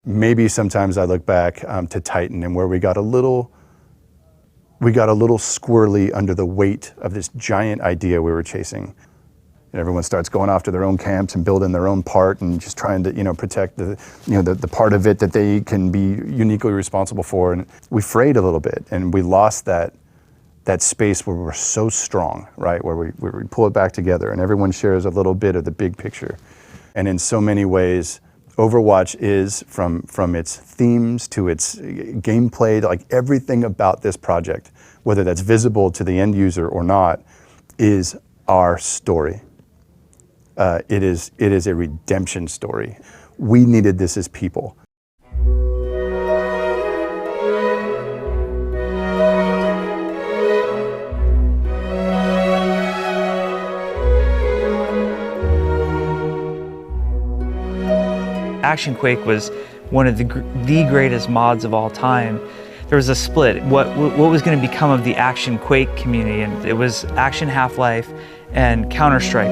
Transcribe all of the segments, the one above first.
Maybe sometimes I look back to Titan and where we got a little squirrely under the weight of this giant idea we were chasing. And everyone starts going off to their own camps and building their own part and just trying to, protect the part of it that they can be uniquely responsible for. And we frayed a little bit, and we lost that space where we're so strong, right? Where we pull it back together and everyone shares a little bit of the big picture. And in so many ways, Overwatch is, from its themes to its gameplay, like everything about this project, whether that's visible to the end user or not, is our story. It is a redemption story. We needed this as people. Action Quake was one of the greatest mods of all time. There was a split. What was going to become of the Action Quake community? And it was Action Half-Life and Counter-Strike.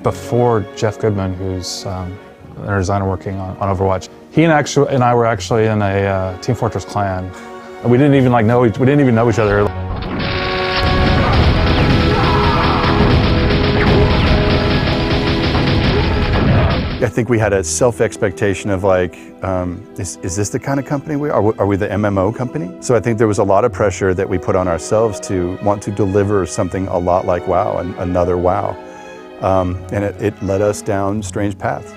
Before Jeff Goodman, who's a designer working on Overwatch, he and I were actually in a Team Fortress clan. And we didn't even know each other. I think we had a self-expectation of is this the kind of company we are? Are we the MMO company? So I think there was a lot of pressure that we put on ourselves to want to deliver something a lot like WoW, and another WoW. And it led us down strange paths.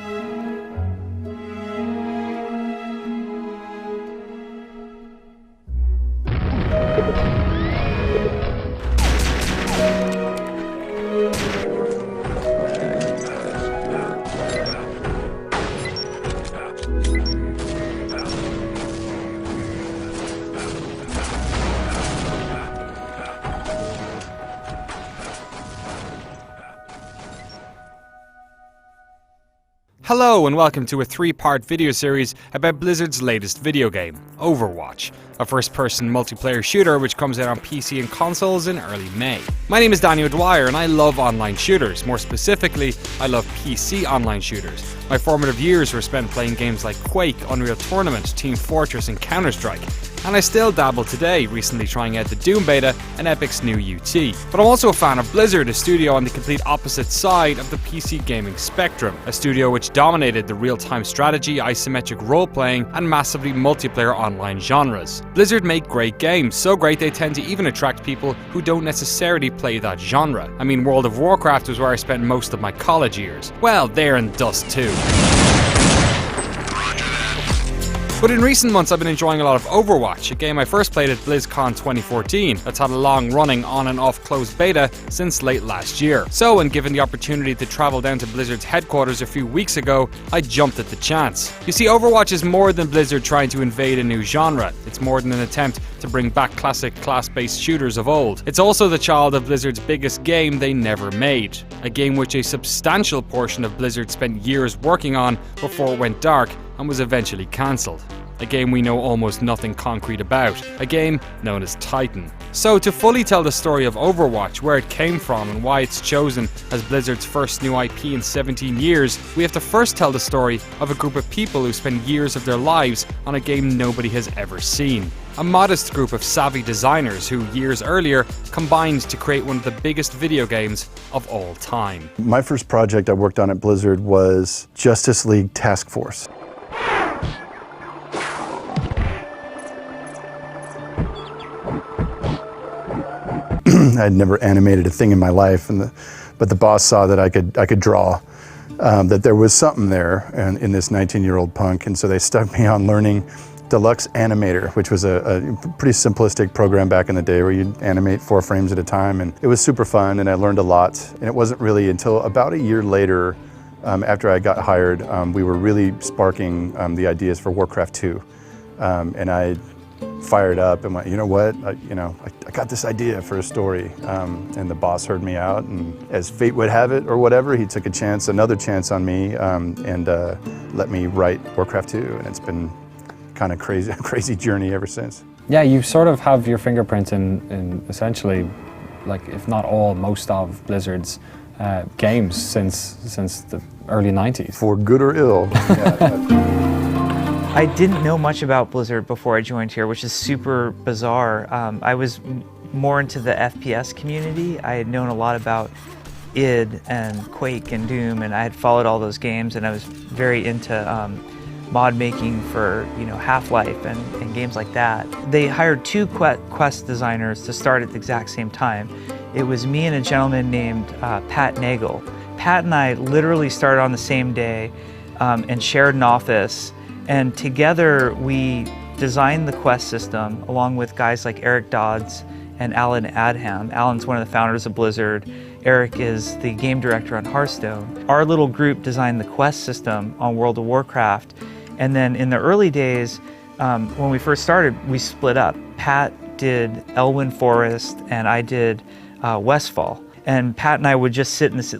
Hello and welcome to a 3-part video series about Blizzard's latest video game, Overwatch, a first-person multiplayer shooter which comes out on PC and consoles in early May. My name is Daniel Dwyer and I love online shooters. More specifically, I love PC online shooters. My formative years were spent playing games like Quake, Unreal Tournament, Team Fortress and Counter-Strike. And I still dabble today, recently trying out the Doom beta and Epic's new UT. But I'm also a fan of Blizzard, a studio on the complete opposite side of the PC gaming spectrum. A studio which dominated the real-time strategy, isometric role-playing, and massively multiplayer online genres. Blizzard make great games, so great they tend to even attract people who don't necessarily play that genre. I mean, World of Warcraft was where I spent most of my college years. Well, they're in dust too. But in recent months I've been enjoying a lot of Overwatch, a game I first played at BlizzCon 2014 that's had a long running on and off closed beta since late last year. So when given the opportunity to travel down to Blizzard's headquarters a few weeks ago, I jumped at the chance. You see, Overwatch is more than Blizzard trying to invade a new genre. It's more than an attempt to bring back classic class-based shooters of old. It's also the child of Blizzard's biggest game they never made. A game which a substantial portion of Blizzard spent years working on before it went dark and was eventually cancelled. A game we know almost nothing concrete about. A game known as Titan. So to fully tell the story of Overwatch, where it came from and why it's chosen as Blizzard's first new IP in 17 years, we have to first tell the story of a group of people who spend years of their lives on a game nobody has ever seen. A modest group of savvy designers who, years earlier, combined to create one of the biggest video games of all time. My first project I worked on at Blizzard was Justice League Task Force. I'd never animated a thing in my life, but the boss saw that I could draw, that there was something there in this 19-year-old punk, and so they stuck me on learning Deluxe Animator, which was a pretty simplistic program back in the day where you'd animate 4 frames at a time, and it was super fun, and I learned a lot. And it wasn't really until about a year later, after I got hired, we were really sparking the ideas for Warcraft 2, and I fired up and went, you know what, I got this idea for a story, and the boss heard me out, and as fate would have it or whatever, he took another chance on me, and let me write Warcraft 2, and it's been kind of crazy journey ever since. Yeah, you sort of have your fingerprint in essentially, like, if not all, most of Blizzard's games since the early 90s. For good or ill. I didn't know much about Blizzard before I joined here, which is super bizarre. I was more into the FPS community. I had known a lot about id and Quake and Doom, and I had followed all those games, and I was very into mod making for Half-Life and games like that. They hired two quest designers to start at the exact same time. It was me and a gentleman named Pat Nagel. Pat and I literally started on the same day and shared an office, and together we designed the quest system along with guys like Eric Dodds and Alan Adham. Alan's one of the founders of Blizzard. Eric is the game director on Hearthstone. Our little group designed the quest system on World of Warcraft. And then in the early days, when we first started, we split up. Pat did Elwyn Forest and I did Westfall. And Pat and I would just sit in this,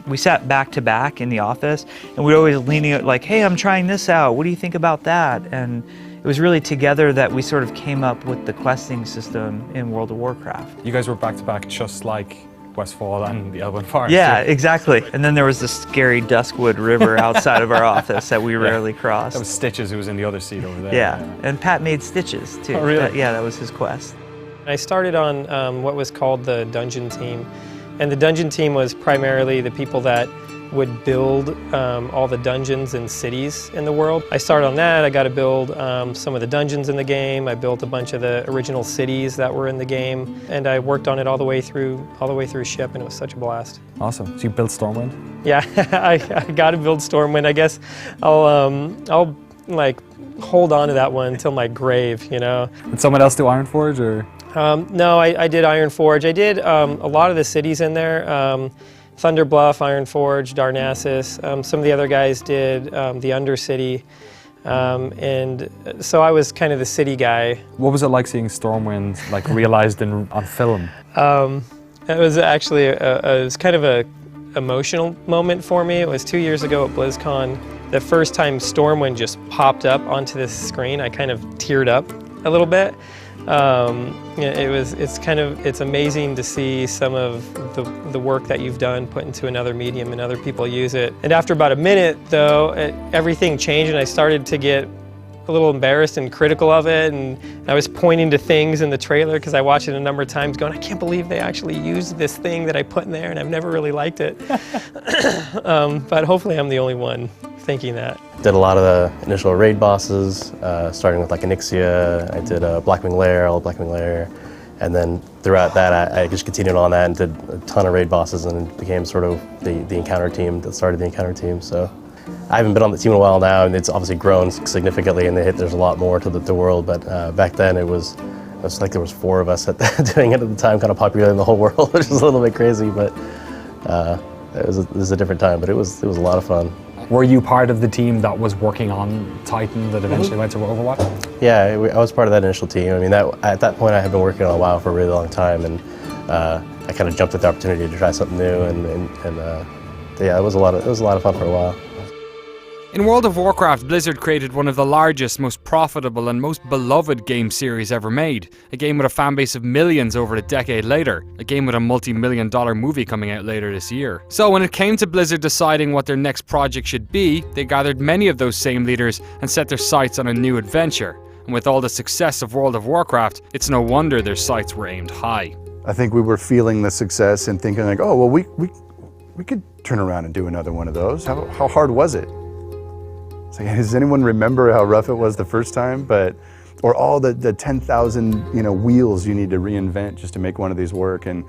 we sat back to back in the office, and we'd always leaning out like, hey, I'm trying this out. What do you think about that? And it was really together that we sort of came up with the questing system in World of Warcraft. You guys were back to back, just like Westfall and the Elwyn Forest. Yeah, exactly. And then there was the scary Duskwood River outside of our office that we rarely crossed. That was Stitches, who was in the other seat over there. Yeah, and Pat made Stitches too. Oh, really? That was his quest. I started on what was called the dungeon team. And the dungeon team was primarily the people that would build all the dungeons and cities in the world. I started on that. I got to build some of the dungeons in the game. I built a bunch of the original cities that were in the game, and I worked on it all the way through ship, and it was such a blast. Awesome. So you built Stormwind? Yeah, I got to build Stormwind. I guess I'll like hold on to that one until my grave, Did someone else do Ironforge, or? No, I did Ironforge. I did a lot of the cities in there. Thunder Bluff, Ironforge, Darnassus. Some of the other guys did the Undercity. And so I was kind of the city guy. What was it like seeing Stormwind realized on film? It was actually it was kind of a emotional moment for me. It was 2 years ago at BlizzCon. The first time Stormwind just popped up onto the screen, I kind of teared up a little bit. It's amazing to see some of the work that you've done put into another medium and other people use it. And after about a minute though, everything changed and I started to get a little embarrassed and critical of it, and I was pointing to things in the trailer because I watched it a number of times going, I can't believe they actually used this thing that I put in there and I've never really liked it. But hopefully I'm the only one thinking that. Did a lot of the initial raid bosses, starting with Onyxia. I did Blackwing Lair, and then throughout that I just continued on that and did a ton of raid bosses and became sort of the encounter team that started the encounter team. So I haven't been on the team in a while now, and it's obviously grown significantly, and there's a lot more to the world, but back then it was like there was 4 of us doing it at the time, kind of populating the whole world, which is a little bit crazy, but it was a different time, but it was a lot of fun. Were you part of the team that was working on Titan that eventually went to Overwatch? Yeah, I was part of that initial team. I mean, at that point I had been working on WoW for a really long time, and I kind of jumped at the opportunity to try something new, and yeah, it was a lot of fun for a while. In World of Warcraft, Blizzard created one of the largest, most profitable and most beloved game series ever made. A game with a fanbase of millions over a decade later. A game with a multi-million-dollar movie coming out later this year. So when it came to Blizzard deciding what their next project should be, they gathered many of those same leaders and set their sights on a new adventure. And with all the success of World of Warcraft, it's no wonder their sights were aimed high. I think we were feeling the success and thinking like, oh, well, we could turn around and do another one of those. How hard was it? So, does anyone remember how rough it was the first time? Or all the 10,000 wheels you need to reinvent just to make one of these work? And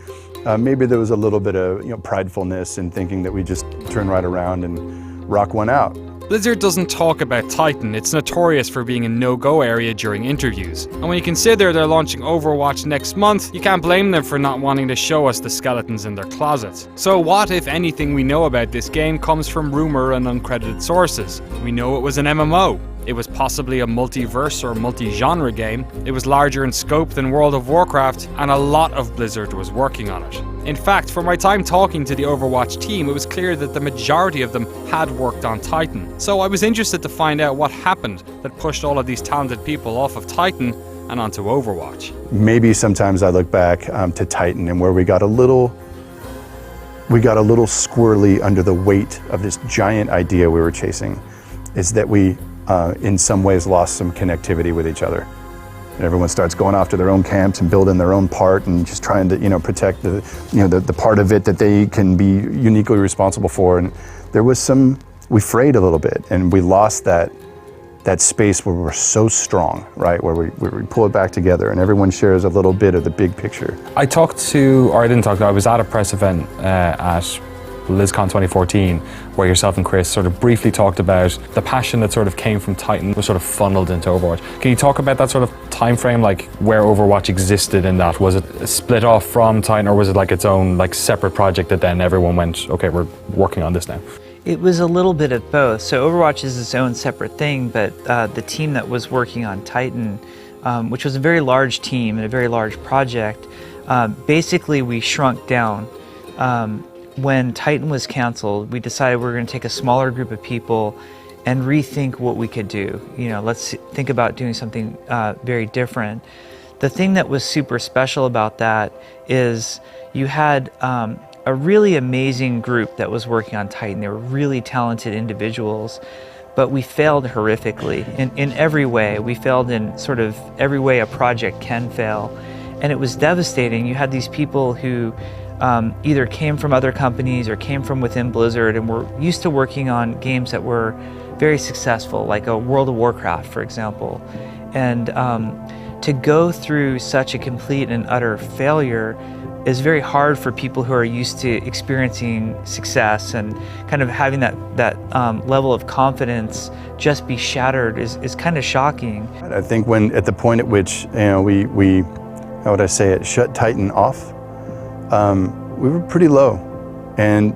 maybe there was a little bit of pridefulness in thinking that we just turn right around and rock one out. Blizzard doesn't talk about Titan. It's notorious for being a no-go area during interviews. And when you consider they're launching Overwatch next month, you can't blame them for not wanting to show us the skeletons in their closets. So what, if anything, we know about this game comes from rumor and uncredited sources. We know it was an MMO. It was possibly a multiverse or multi-genre game. It was larger in scope than World of Warcraft, and a lot of Blizzard was working on it. In fact, from my time talking to the Overwatch team, it was clear that the majority of them had worked on Titan. So I was interested to find out what happened that pushed all of these talented people off of Titan, and onto Overwatch. Maybe sometimes I look back to Titan and where we got a little squirrely under the weight of this giant idea we were chasing, is that we in some ways lost some connectivity with each other. And everyone starts going off to their own camps and building their own part and just trying to protect the part of it that they can be uniquely responsible for. And there was we frayed a little bit, and we lost that space where we're so strong, right? Where we pull it back together and everyone shares a little bit of the big picture. I was at a press event at BlizzCon 2014 where yourself and Chris sort of briefly talked about the passion that sort of came from Titan was sort of funneled into Overwatch. Can you talk about that sort of time frame, like where Overwatch existed in that? Was it split off from Titan, or was it like its own like separate project that then everyone went, okay, we're working on this now? It was a little bit of both. So Overwatch is its own separate thing, but the team that was working on Titan, which was a very large team and a very large project, basically we shrunk down. When Titan was canceled, we decided we were going to take a smaller group of people and rethink what we could do. Let's think about doing something very different. The thing that was super special about that is you had a really amazing group that was working on Titan. They were really talented individuals, but we failed horrifically in every way. We failed in sort of every way a project can fail. And it was devastating. You had these people who either came from other companies or came from within Blizzard and were used to working on games that were very successful, like a World of Warcraft, for example. And to go through such a complete and utter failure is very hard for people who are used to experiencing success, and kind of having that level of confidence just be shattered is kind of shocking. I think at the point at which we how would I say it, shut Titan off, we were pretty low, and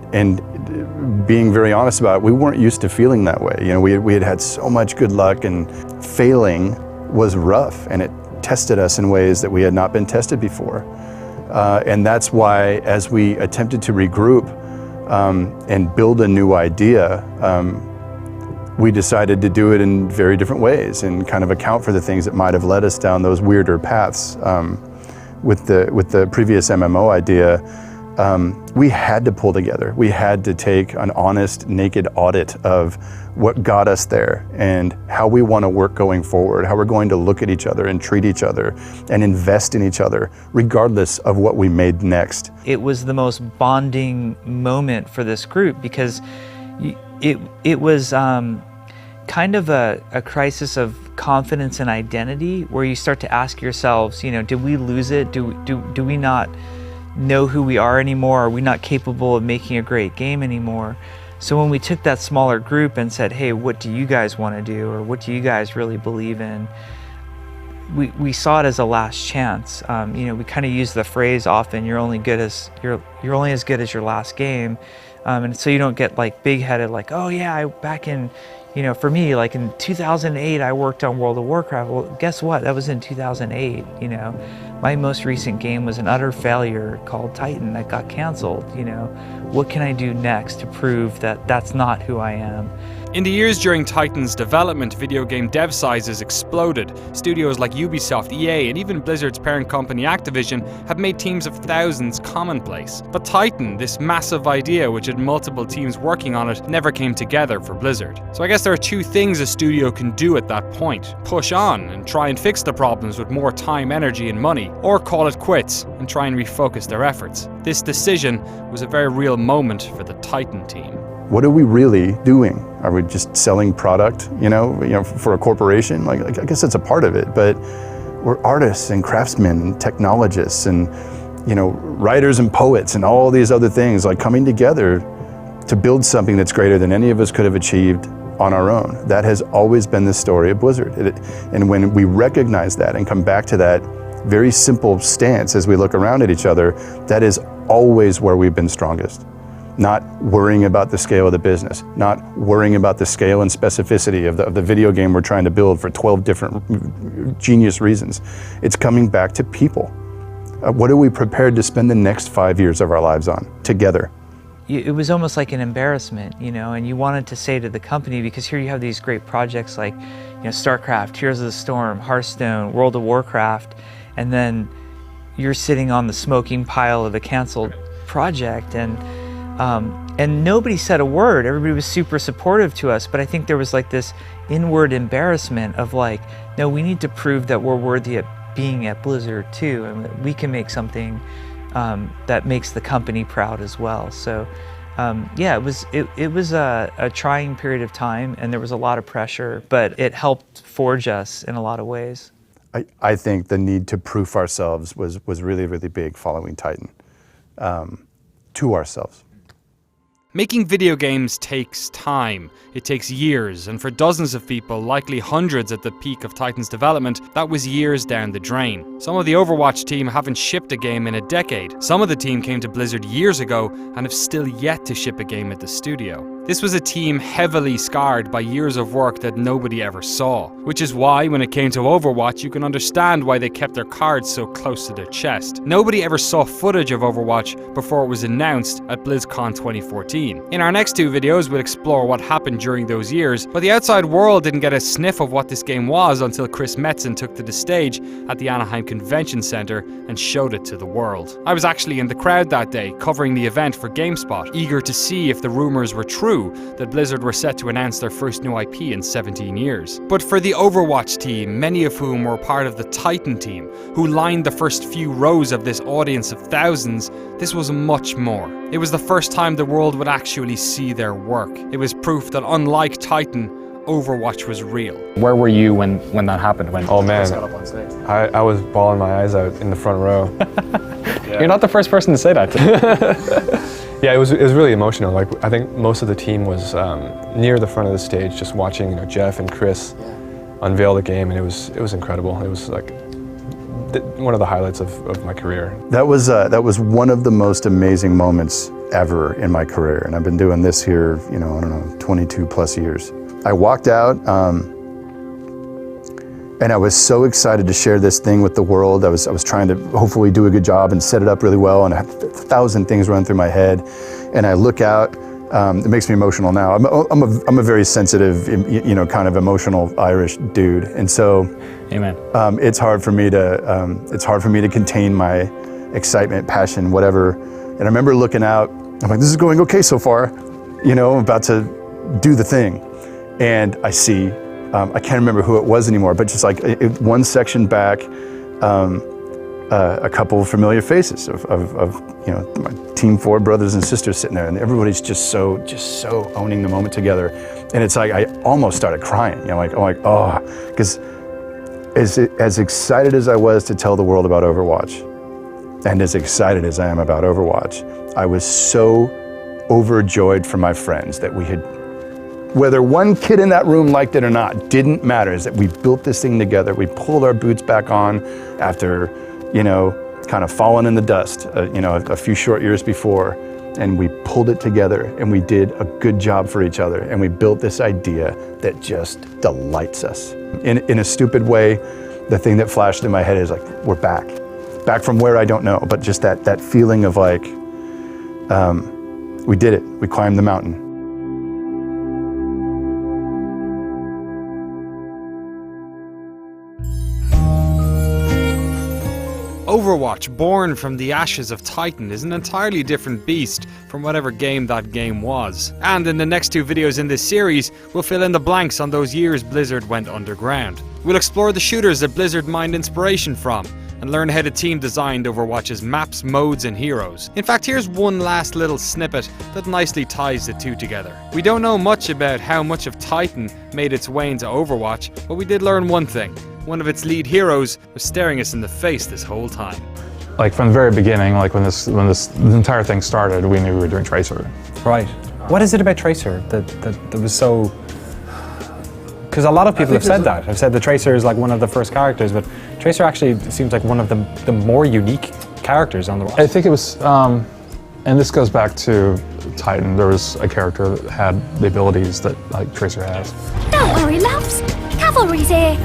being very honest about it, we weren't used to feeling that way. We had so much good luck, and failing was rough, and it tested us in ways that we had not been tested before. And that's why, as we attempted to regroup and build a new idea, we decided to do it in very different ways and kind of account for the things that might have led us down those weirder paths. With the previous MMO idea, we had to pull together. We had to take an honest, naked audit of what got us there and how we want to work going forward, how we're going to look at each other and treat each other and invest in each other, regardless of what we made next. It was the most bonding moment for this group, because it was kind of a crisis of confidence and identity, where you start to ask yourselves, did we lose it? Do we not know who we are anymore? Are we not capable of making a great game anymore? So when we took that smaller group and said, hey, what do you guys want to do, or what do you guys really believe in, we saw it as a last chance. We kind of use the phrase often, you're only as good as your last game. And so you don't get like big-headed, like, oh yeah, back in, for me, like in 2008, I worked on World of Warcraft. Well, guess what? That was in 2008, My most recent game was an utter failure called Titan that got canceled, What can I do next to prove that that's not who I am? In the years during Titan's development, video game dev sizes exploded. Studios like Ubisoft, EA, and even Blizzard's parent company Activision have made teams of thousands commonplace. But Titan, this massive idea which had multiple teams working on it, never came together for Blizzard. So I guess there are two things a studio can do at that point: push on and try and fix the problems with more time, energy, and money, or call it quits and try and refocus their efforts. This decision was a very real moment for the Titan team. What are we really doing? Are we just selling product, for a corporation? Like I guess that's a part of it, but we're artists and craftsmen and technologists and, writers and poets and all these other things, like coming together to build something that's greater than any of us could have achieved on our own. That has always been the story of Blizzard. And when we recognize that and come back to that very simple stance as we look around at each other, that is always where we've been strongest. Not worrying about the scale of the business, not worrying about the scale and specificity of the video game we're trying to build for 12 different genius reasons. It's coming back to people. What are we prepared to spend the next 5 years of our lives on together? it was almost like an embarrassment, you know, and you wanted to say to the company, because here you have these great projects like, you know, StarCraft, Heroes of the Storm, Hearthstone, World of Warcraft, and then you're sitting on the smoking pile of a canceled project, and nobody said a word. Everybody was super supportive to us, but I think there was like this inward embarrassment of like, no, we need to prove that we're worthy of being at Blizzard too, and that we can make something that makes the company proud as well. So yeah, it was a trying period of time, and there was a lot of pressure, but it helped forge us in a lot of ways. I think the need to prove ourselves was really, really big following Titan, to ourselves. Making video games takes time. It takes years, and for dozens of people, likely hundreds at the peak of Titan's development, that was years down the drain. Some of the Overwatch team haven't shipped a game in a decade. Some of the team came to Blizzard years ago and have still yet to ship a game at the studio. This was a team heavily scarred by years of work that nobody ever saw, which is why when it came to Overwatch you can understand why they kept their cards so close to their chest. Nobody ever saw footage of Overwatch before it was announced at BlizzCon 2014. In our next two videos we'll explore what happened during those years, but the outside world didn't get a sniff of what this game was until Chris Metzen took to the stage at the Anaheim Convention Center and showed it to the world. I was actually in the crowd that day covering the event for GameSpot, eager to see if the rumors were true that Blizzard were set to announce their first new IP in 17 years. But for the Overwatch team, many of whom were part of the Titan team, who lined the first few rows of this audience of thousands, this was much more. It was the first time the world would actually see their work. It was proof that unlike Titan, Overwatch was real. Where were you when that happened? Oh man, I was bawling my eyes out in the front row. You're not the first person to say that. Yeah, it was really emotional. Like, I think most of the team was near the front of the stage, just watching, you know, Jeff and Chris unveil the game, and it was incredible. It was like one of the highlights of my career. That was one of the most amazing moments ever in my career, and I've been doing this here, you know, I don't know, 22 plus years. I walked out, and I was so excited to share this thing with the world. I was trying to hopefully do a good job and set it up really well, and I had 1,000 things run through my head. And I look out, it makes me emotional now. I'm a very sensitive, you know, kind of emotional Irish dude, and so Amen. It's hard for me to contain my excitement, passion, whatever. And I remember looking out. I'm like, this is going okay so far, you know, I'm about to do the thing, and I see. I can't remember who it was anymore, but just like one section back, a couple of familiar faces of you know, my Team 4 brothers and sisters sitting there, and everybody's just so owning the moment together. And it's like I almost started crying. You know, I'm like oh, because as excited as I was to tell the world about Overwatch, and as excited as I am about Overwatch, I was so overjoyed for my friends that we had. Whether one kid in that room liked it or not, didn't matter, is that we built this thing together. We pulled our boots back on after, you know, kind of falling in the dust, you know, a few short years before, and we pulled it together, and we did a good job for each other, and we built this idea that just delights us. In a stupid way, the thing that flashed in my head is like, we're back from where I don't know, but just that feeling of like, we did it, we climbed the mountain. Overwatch, born from the ashes of Titan, is an entirely different beast from whatever game that game was. And in the next two videos in this series, we'll fill in the blanks on those years Blizzard went underground. We'll explore the shooters that Blizzard mined inspiration from, and learn how the team designed Overwatch's maps, modes, and heroes. In fact, here's one last little snippet that nicely ties the two together. We don't know much about how much of Titan made its way into Overwatch, but we did learn one thing. One of its lead heroes was staring us in the face this whole time. Like, from the very beginning, like when this entire thing started, we knew we were doing Tracer. Right. What is it about Tracer that was so... Because a lot of people have said that. Have said the Tracer is like one of the first characters, but Tracer actually seems like one of the more unique characters on the roster. I think it was, and this goes back to Titan, there was a character that had the abilities that like Tracer has. Don't worry, loves. Cavalry's here.